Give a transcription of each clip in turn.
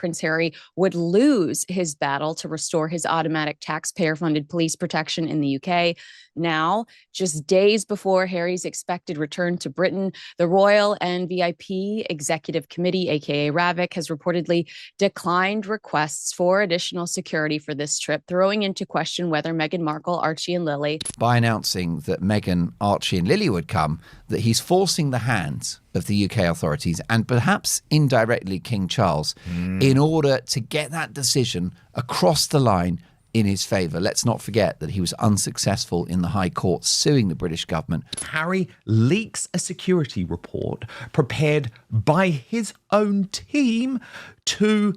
Prince Harry would lose his battle to restore his automatic taxpayer-funded police protection in the UK. Now, just days before Harry's expected return to Britain, the Royal and VIP Executive Committee, aka RAVEC, has reportedly declined requests for additional security for this trip, throwing into question whether Meghan Markle, Archie and Lily, by announcing that Meghan, Archie and Lily would come, that he's forcing the hands of the UK authorities and perhaps indirectly King Charles in order to get that decision across the line in his favour. Let's not forget that he was unsuccessful in the High Court suing the British government. Harry leaks a security report prepared by his own team to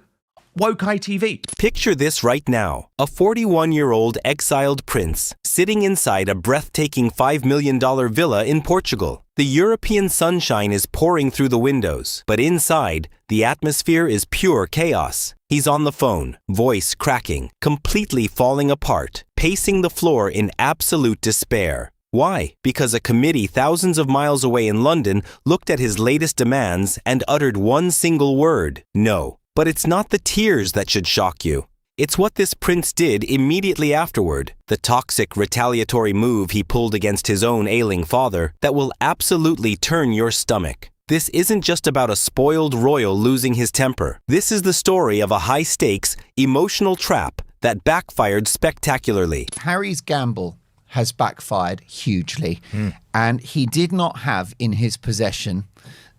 Woke ITV. Picture this right now. A 41-year-old exiled prince sitting inside a breathtaking $5 million villa in Portugal. The European sunshine is pouring through the windows, but inside, the atmosphere is pure chaos. He's on the phone, voice cracking, completely falling apart, pacing the floor in absolute despair. Why? Because a committee thousands of miles away in London looked at his latest demands and uttered one single word: no. But it's not the tears that should shock you. It's what this prince did immediately afterward, the toxic retaliatory move he pulled against his own ailing father, that will absolutely turn your stomach. This isn't just about a spoiled royal losing his temper. This is the story of a high-stakes, emotional trap that backfired spectacularly. Harry's gamble has backfired hugely, and he did not have in his possession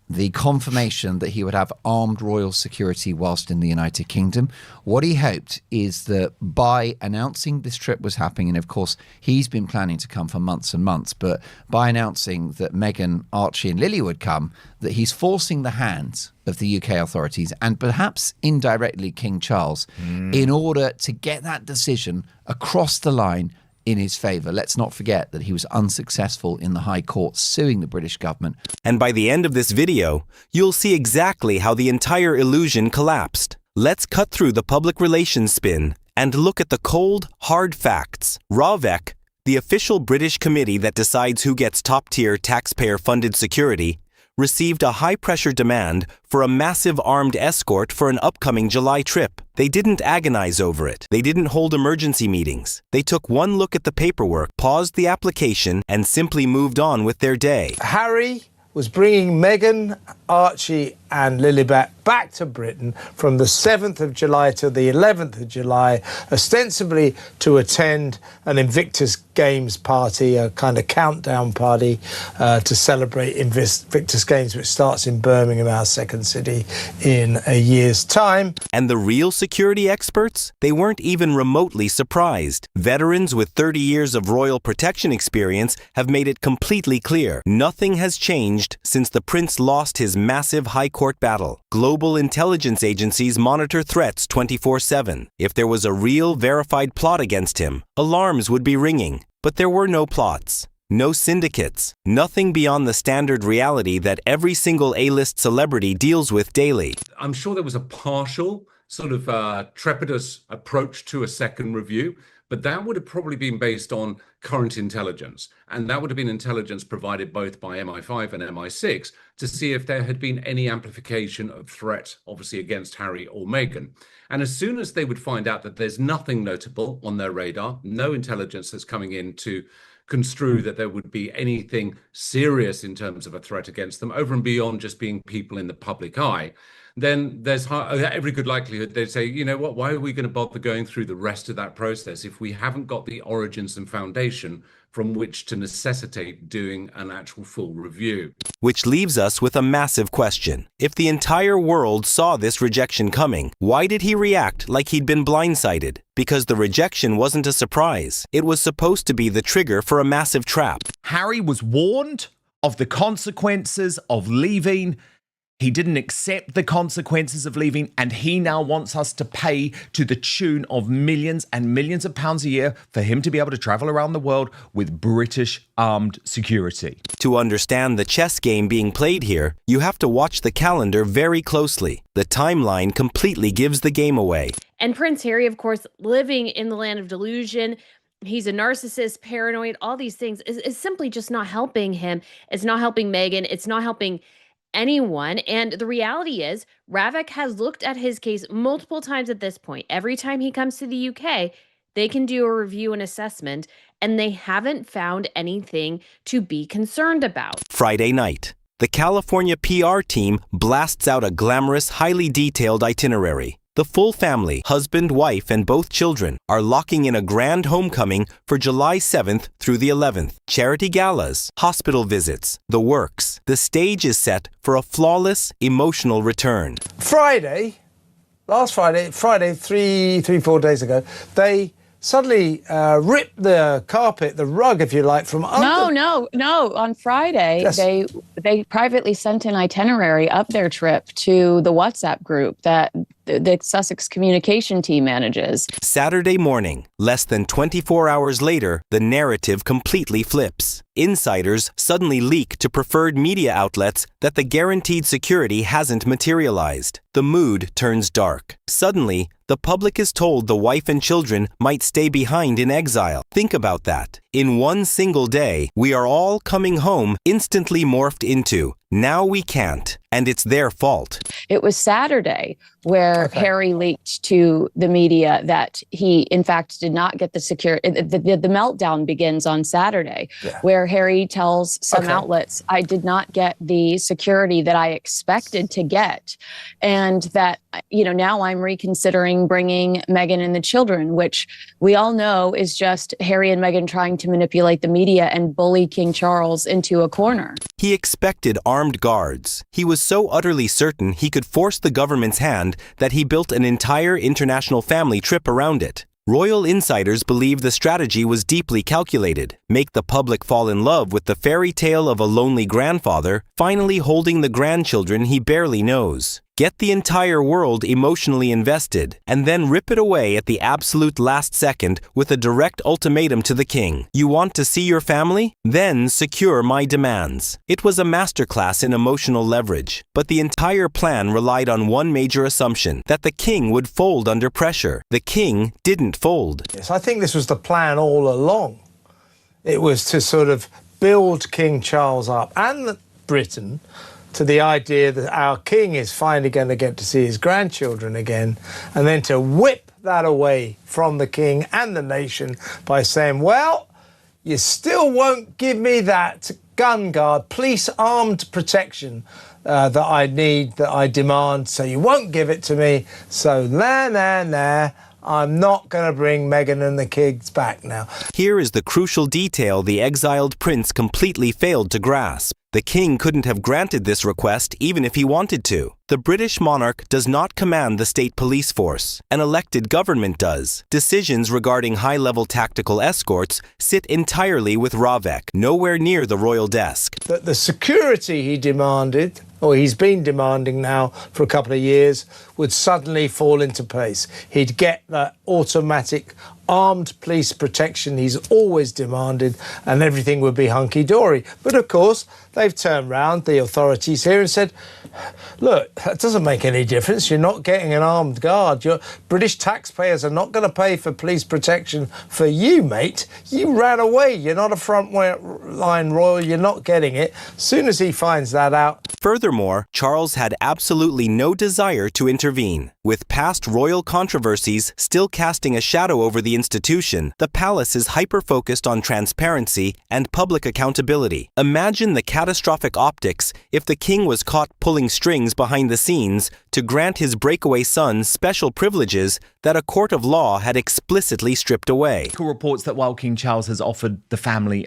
the confirmation that he would have armed royal security whilst in the United Kingdom. What he hoped is that by announcing this trip was happening, and of course he's been planning to come for months and months, but by announcing that Meghan, Archie and Lily would come, that he's forcing the hands of the UK authorities and perhaps indirectly King Charles in order to get that decision across the line in his favour. Let's not forget that he was unsuccessful in the High Court suing the British government. And by the end of this video, you'll see exactly how the entire illusion collapsed. Let's cut through the public relations spin and look at the cold, hard facts. RAVEC, the official British committee that decides who gets top-tier taxpayer-funded security, received a high-pressure demand for a massive armed escort for an upcoming July trip. They didn't agonize over it. They didn't hold emergency meetings. They took one look at the paperwork, paused the application, and simply moved on with their day. Harry was bringing Meghan, Archie and Lilibet back to Britain from the 7th of July to the 11th of July, ostensibly to attend an Invictus Games party, a kind of countdown party to celebrate Invictus Games, which starts in Birmingham, our second city, in a year's time. And the real security experts? They weren't even remotely surprised. Veterans with 30 years of royal protection experience have made it completely clear. Nothing has changed since the prince lost his massive high court battle. Global intelligence agencies monitor threats 24/7. If there was a real verified plot against him, alarms would be ringing. But there were no plots, no syndicates, nothing beyond the standard reality that every single A-list celebrity deals with daily. I'm sure there was a partial sort of trepidous approach to a second review, but that would have probably been based on current intelligence. And that would have been intelligence provided both by MI5 and MI6 to see if there had been any amplification of threat, obviously against Harry or Meghan. And as soon as they would find out that there's nothing notable on their radar, no intelligence that's coming in to construe that there would be anything serious in terms of a threat against them, over and beyond just being people in the public eye, then there's every good likelihood they'd say, you know what, why are we going to bother going through the rest of that process if we haven't got the origins and foundation from which to necessitate doing an actual full review? Which leaves us with a massive question. If the entire world saw this rejection coming, why did he react like he'd been blindsided? Because the rejection wasn't a surprise. It was supposed to be the trigger for a massive trap. Harry was warned of the consequences of leaving. He didn't accept the consequences of leaving, and he now wants us to pay to the tune of millions and millions of pounds a year for him to be able to travel around the world with British armed security. To understand the chess game being played here, you have to watch the calendar very closely. The timeline completely gives the game away. And Prince Harry, of course, living in the land of delusion. He's a narcissist, paranoid, all these things is simply just not helping him. It's not helping Meghan. It's not helping anyone. And the reality is, RAVEC has looked at his case multiple times at this point. Every time he comes to the UK, they can do a review and assessment, and they haven't found anything to be concerned about. Friday night, the California PR team blasts out a glamorous, highly detailed itinerary. The full family, husband, wife, and both children, are locking in a grand homecoming for July 7th through the 11th. Charity galas, hospital visits, the works. The stage is set for a flawless, emotional return. Last Friday, 4 days ago, they suddenly ripped the carpet, the rug, if you like, from under. No. On Friday, Yes. they privately sent an itinerary of their trip to the WhatsApp group that the Sussex communication team manages. Saturday morning, less than 24 hours later, the narrative completely flips. Insiders suddenly leak to preferred media outlets that the guaranteed security hasn't materialized. The mood turns dark. Suddenly, the public is told the wife and children might stay behind in exile. Think about that. In one single day, we are all coming home instantly morphed into, now we can't, and it's their fault. It was Saturday where Harry leaked to the media that he, in fact, did not get the security. The meltdown begins on Saturday, where Harry tells some outlets, I did not get the security that I expected to get. And that, now I'm reconsidering bringing Meghan and the children, which we all know is just Harry and Meghan trying to manipulate the media and bully King Charles into a corner. He expected armed guards. He was so utterly certain he could force the government's hand that he built an entire international family trip around it. Royal insiders believe the strategy was deeply calculated. Make the public fall in love with the fairy tale of a lonely grandfather finally holding the grandchildren he barely knows. Get the entire world emotionally invested, and then rip it away at the absolute last second with a direct ultimatum to the king. You want to see your family? Then secure my demands. It was a masterclass in emotional leverage, but the entire plan relied on one major assumption, that the king would fold under pressure. The king didn't fold. Yes, I think this was the plan all along. It was to sort of build King Charles up and Britain to the idea that our king is finally going to get to see his grandchildren again, and then to whip that away from the king and the nation by saying, well, you still won't give me that gun guard, police armed protection that I need, that I demand, so you won't give it to me. So nah, I'm not going to bring Meghan and the kids back now. Here is the crucial detail the exiled prince completely failed to grasp. The king couldn't have granted this request even if he wanted to. The British monarch does not command the state police force. An elected government does. Decisions regarding high-level tactical escorts sit entirely with RAVEC, nowhere near the royal desk. That the security he demanded, or he's been demanding now for a couple of years, would suddenly fall into place. He'd get that automatic armed police protection he's always demanded, and everything would be hunky-dory. But of course, they've turned round, the authorities here, and said, look, that doesn't make any difference. You're not getting an armed guard. Your British taxpayers are not going to pay for police protection for you, mate. You ran away. You're not a front-line royal. You're not getting it. As soon as he finds that out. Furthermore, Charles had absolutely no desire to intervene. With past royal controversies still casting a shadow over the institution, the palace is hyper-focused on transparency and public accountability. Imagine the catastrophic optics if the king was caught pulling strings behind the scenes to grant his breakaway son special privileges that a court of law had explicitly stripped away. Reports that while King Charles has offered the family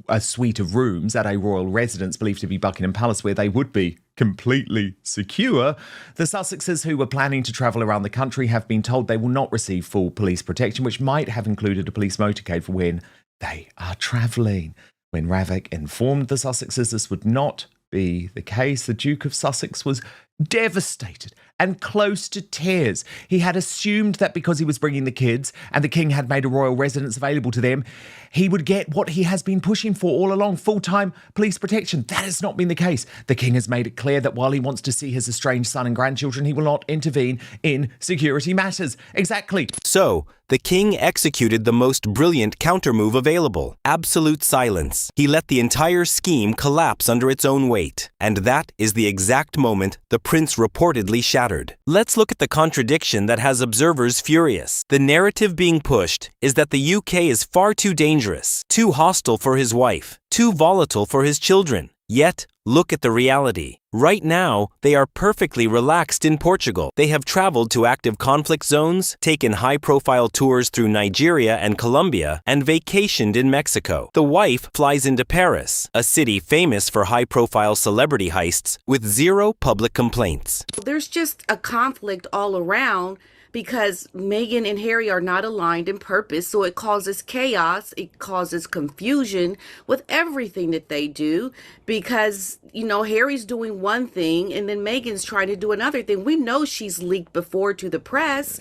a suite of rooms at a royal residence believed to be Buckingham Palace where they would be completely secure, the Sussexes who were planning to travel around the country have been told they will not receive full police protection, which might have included a police motorcade for when they are travelling. When RAVEC informed the Sussexes this would not be the case, the Duke of Sussex was devastated and close to tears. He had assumed that because he was bringing the kids and the king had made a royal residence available to them, he would get what he has been pushing for all along, full-time police protection. That has not been the case. The king has made it clear that while he wants to see his estranged son and grandchildren, he will not intervene in security matters. Exactly. So, the king executed the most brilliant countermove available: absolute silence. He let the entire scheme collapse under its own weight. And that is the exact moment the prince reportedly shattered. Let's look at the contradiction that has observers furious. The narrative being pushed is that the UK is far too dangerous, too hostile for his wife, too volatile for his children. Yet, look at the reality. Right now, they are perfectly relaxed in Portugal. They have traveled to active conflict zones, taken high-profile tours through Nigeria and Colombia, and vacationed in Mexico. The wife flies into Paris, a city famous for high-profile celebrity heists, with zero public complaints. There's just a conflict all around because Meghan and Harry are not aligned in purpose, so it causes chaos, it causes confusion with everything that they do because, Harry's doing one thing and then Meghan's trying to do another thing. We know she's leaked before to the press.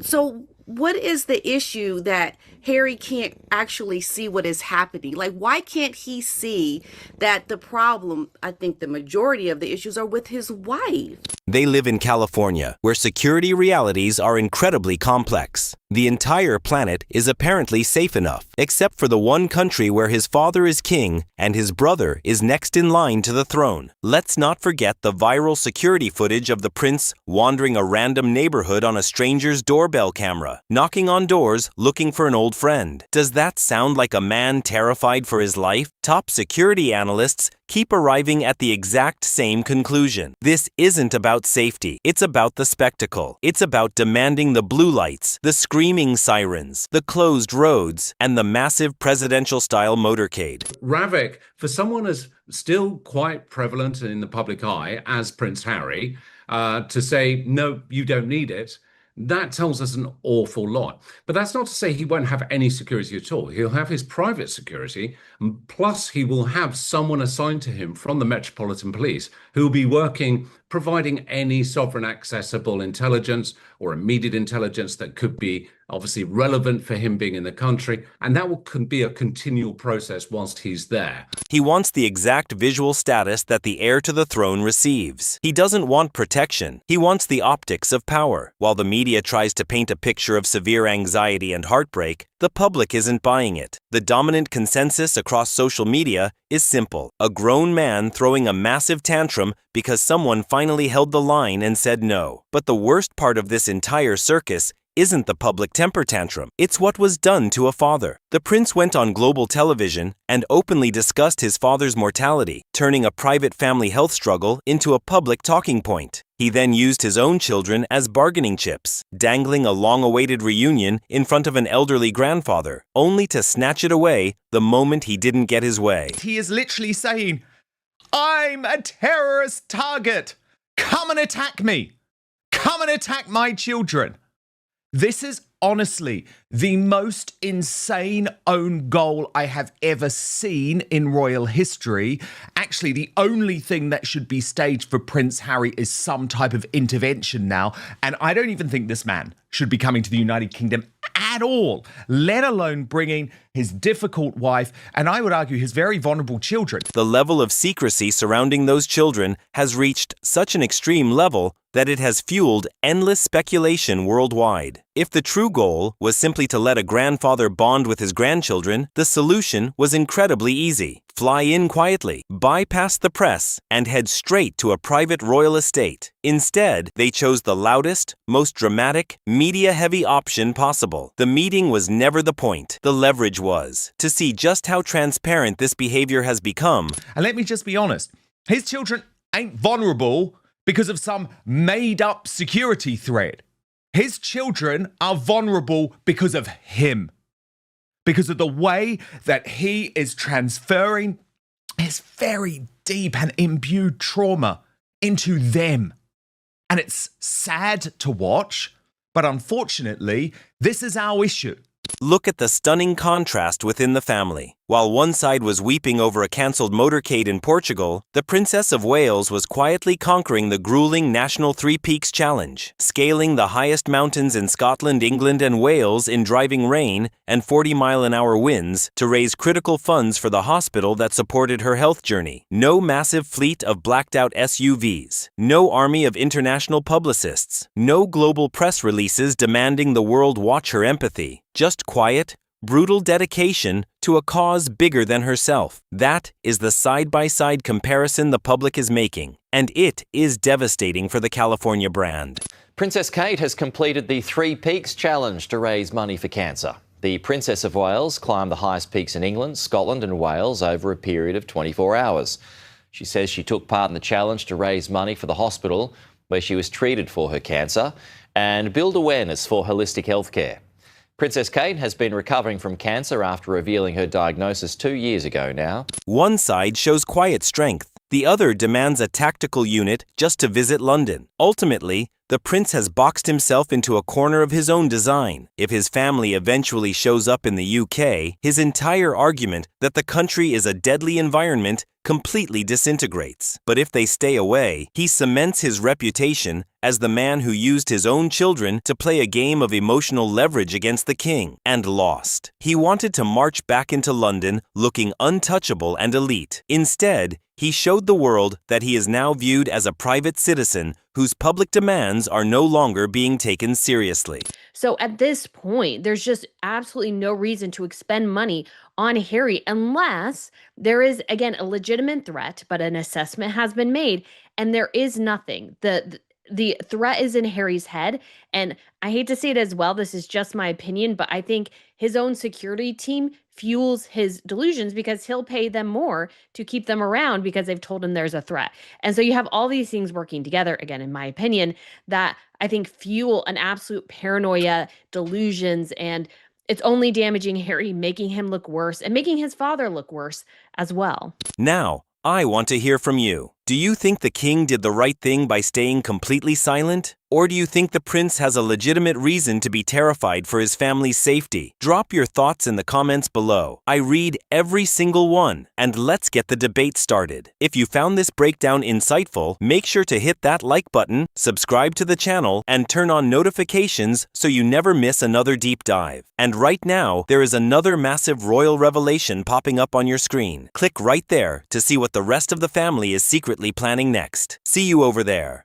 So what is the issue that Harry can't actually see what is happening? Like, why can't he see that the problem, I think the majority of the issues are with his wife? They live in California, where security realities are incredibly complex. The entire planet is apparently safe enough, except for the one country where his father is king and his brother is next in line to the throne. Let's not forget the viral security footage of the prince wandering a random neighborhood on a stranger's doorbell camera, knocking on doors looking for an old friend. Does that sound like a man terrified for his life? Top security analysts keep arriving at the exact same conclusion. This isn't about safety. It's about the spectacle. It's about demanding the blue lights, the screaming sirens, the closed roads, and the massive presidential-style motorcade. RAVEC, for someone as still quite prevalent in the public eye as Prince Harry, to say, no, you don't need it, that tells us an awful lot. But that's not to say he won't have any security at all. He'll have his private security, and plus he will have someone assigned to him from the Metropolitan Police who will be working, providing any sovereign accessible intelligence or immediate intelligence that could be obviously relevant for him being in the country. And that will be a continual process whilst he's there. He wants the exact visual status that the heir to the throne receives. He doesn't want protection. He wants the optics of power. While the media tries to paint a picture of severe anxiety and heartbreak, the public isn't buying it. The dominant consensus across social media is simple: a grown man throwing a massive tantrum because someone finally held the line and said no. But the worst part of this entire circus isn't the public temper tantrum. It's what was done to a father. The prince went on global television and openly discussed his father's mortality, turning a private family health struggle into a public talking point. He then used his own children as bargaining chips, dangling a long-awaited reunion in front of an elderly grandfather, only to snatch it away the moment he didn't get his way. He is literally saying, I'm a terrorist target. Come and attack me. Come and attack my children. This is honestly the most insane own goal I have ever seen in royal history. Actually, the only thing that should be staged for Prince Harry is some type of intervention now. And I don't even think this man should be coming to the United Kingdom at all, let alone bringing his difficult wife, and I would argue his very vulnerable children. The level of secrecy surrounding those children has reached such an extreme level that it has fueled endless speculation worldwide. If the true goal was simply to let a grandfather bond with his grandchildren, the solution was incredibly easy. Fly in quietly, bypass the press, and head straight to a private royal estate. Instead, they chose the loudest, most dramatic, media-heavy option possible. The meeting was never the point. The leverage was. To see just how transparent this behavior has become. And let me just be honest, his children ain't vulnerable because of some made-up security threat. His children are vulnerable because of him. Because of the way that he is transferring his very deep and imbued trauma into them. And it's sad to watch, but unfortunately, this is our issue. Look at the stunning contrast within the family. While one side was weeping over a cancelled motorcade in Portugal, the Princess of Wales was quietly conquering the grueling National Three Peaks Challenge, scaling the highest mountains in Scotland, England, and Wales in driving rain and 40-mile-an-hour winds to raise critical funds for the hospital that supported her health journey. No massive fleet of blacked-out SUVs, no army of international publicists, no global press releases demanding the world watch her empathy, just quiet, brutal dedication to a cause bigger than herself. That is the side-by-side comparison the public is making, and it is devastating for the California brand. Princess Kate has completed the Three Peaks Challenge to raise money for cancer. The Princess of Wales climbed the highest peaks in England, Scotland and Wales over a period of 24 hours. She says she took part in the challenge to raise money for the hospital where she was treated for her cancer and build awareness for holistic healthcare. Princess Kate has been recovering from cancer after revealing her diagnosis 2 years ago now. One side shows quiet strength. The other demands a tactical unit just to visit London. Ultimately, the prince has boxed himself into a corner of his own design. If his family eventually shows up in the UK, his entire argument that the country is a deadly environment completely disintegrates. But if they stay away, he cements his reputation as the man who used his own children to play a game of emotional leverage against the king, and lost. He wanted to march back into London looking untouchable and elite. Instead, he showed the world that he is now viewed as a private citizen whose public demands are no longer being taken seriously. So at this point, there's just absolutely no reason to expend money on Harry unless there is, again, a legitimate threat, but an assessment has been made and there is nothing. The threat is in Harry's head. And I hate to say it as well, this is just my opinion, but I think his own security team fuels his delusions because he'll pay them more to keep them around because they've told him there's a threat. And so you have all these things working together, again, in my opinion, that I think fuel an absolute paranoia, delusions, and it's only damaging Harry, making him look worse and making his father look worse as well. Now, I want to hear from you. Do you think the king did the right thing by staying completely silent? Or do you think the prince has a legitimate reason to be terrified for his family's safety? Drop your thoughts in the comments below. I read every single one, and let's get the debate started. If you found this breakdown insightful, make sure to hit that like button, subscribe to the channel, and turn on notifications so you never miss another deep dive. And right now, there is another massive royal revelation popping up on your screen. Click right there to see what the rest of the family is secretly planning next. See you over there.